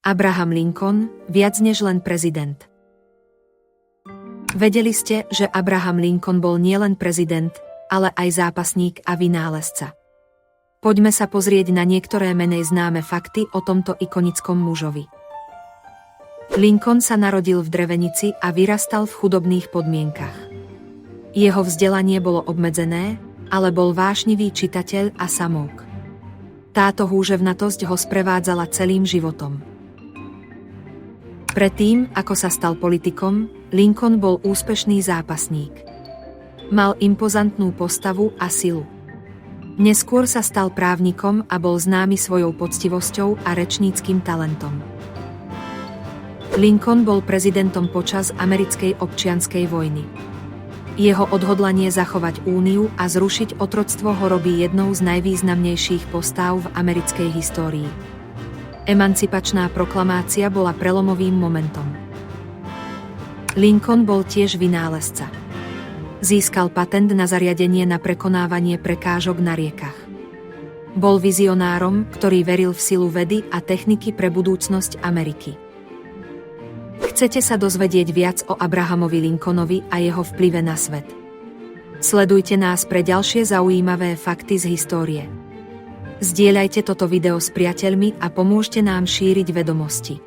Abraham Lincoln, viac než len prezident. Vedeli ste, že Abraham Lincoln bol nielen prezident, ale aj zápasník a vynálezca. Poďme sa pozrieť na niektoré menej známe fakty o tomto ikonickom mužovi. Lincoln sa narodil v Drevenici a vyrastal v chudobných podmienkach. Jeho vzdelanie bolo obmedzené, ale bol vášnivý čitateľ a samouk. Táto húževnatosť ho sprevádzala celým životom. Predtým, ako sa stal politikom, Lincoln bol úspešný zápasník. Mal impozantnú postavu a silu. Neskôr sa stal právnikom a bol známy svojou poctivosťou a rečníckym talentom. Lincoln bol prezidentom počas americkej občianskej vojny. Jeho odhodlanie zachovať úniu a zrušiť otroctvo ho robí jednou z najvýznamnejších postáv v americkej histórii. Emancipačná proklamácia bola prelomovým momentom. Lincoln bol tiež vynálezca. Získal patent na zariadenie na prekonávanie prekážok na riekach. Bol vizionárom, ktorý veril v silu vedy a techniky pre budúcnosť Ameriky. Chcete sa dozvedieť viac o Abrahamovi Lincolnovi a jeho vplyve na svet? Sledujte nás pre ďalšie zaujímavé fakty z histórie. Zdieľajte toto video s priateľmi a pomôžte nám šíriť vedomosti.